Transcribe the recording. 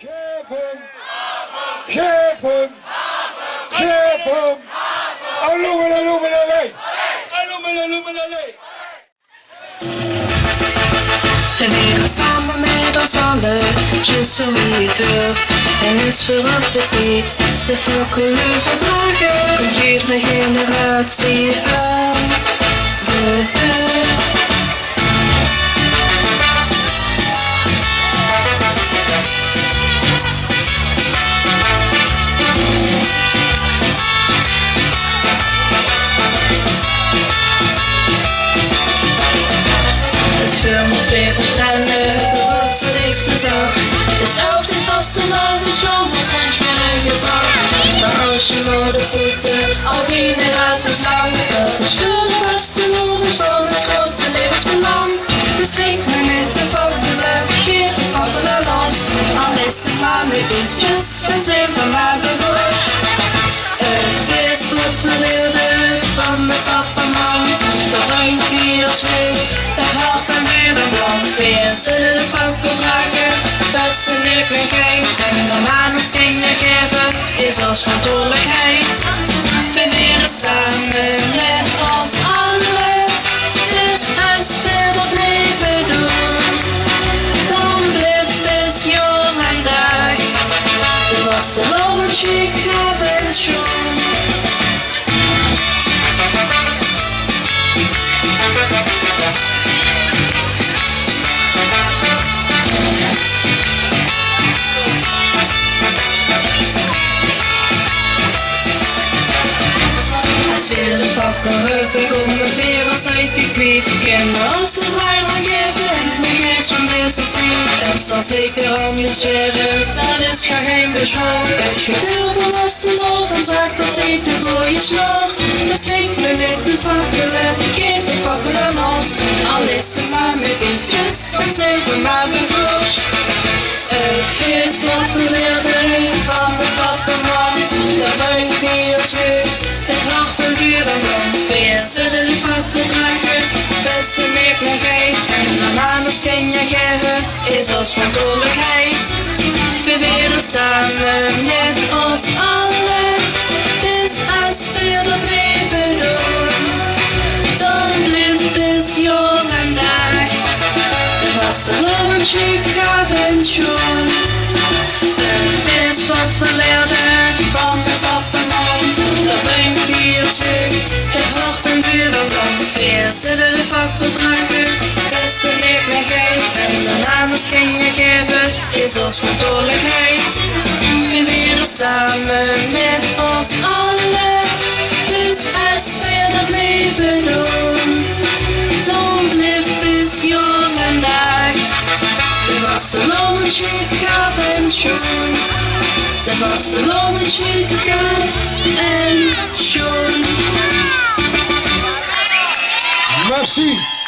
Geef hem! Geef hem! Geef hem! Alloemelalloemelallee! Alloemelalloemelallee! We willen samen met ons allen, just zo wie het wil. En is verandert niet, de vakkleur verdragen. Komt iedere generatie aan de beurt. Het is altijd vastelopen, zomaar grenswerk gebracht. Maar als je worden voeten, al generaties lang. Het spullen vastelopen van het grootste levensbelang. Dus ik me met de vakkelen, geef de vakkelen los. Al is het maar met liedjes, en zijn van mij bewust. Het is wat we willen van mijn papa en mam. De ruimte hier als weg, het hart en weer een blank. Weer zullen de vakken dragen, beste eeuwigheid. En daarna nog zingen geven, is als verantwoordelijkheid. Verdienen samen met ons allen, dus als we dat leven doen, dan blijft het jong en dag. De vastelovendje gaven schon. De vakken heupen komen weer als uit die kwiet. Kennen als ze weinig geven en nog eens van deze tijd. Het zal zeker anders verder, dat is geen bezwaar. Het gevoel van vasteloven vaak dat hij te gooien slaagt. Dus ik me net de vakkelen, geef de vakkelen los. Al is ze maar met liedjes, want ze hebben maar bewust. Het is wat we leerden van de papa en mam. De buik die ons vuurt, het hart en vuur en vlam. Weer zullen de vakken dragen, beste neerigheid. En daarna nog zingen geven, is als verantwoordelijkheid. We willen samen met ons allen, dus als we dat leven doen, dan blijft het jong en dag. De vastelovendje gaven schon. Het is wat we leerden van de papa en mam. Dat brengt hier zucht, het hart en vuur en vlam. Weer zullen de vakken dragen, beste eeuwigheid. En daarna nog zingen geven, is als verantwoordelijkheid. We willen samen met ons allen, dus als we dat leven doen, dan blijft het jong en dag. De vastelovendje gaven schon. De vastelovendje gaven schon. Merci!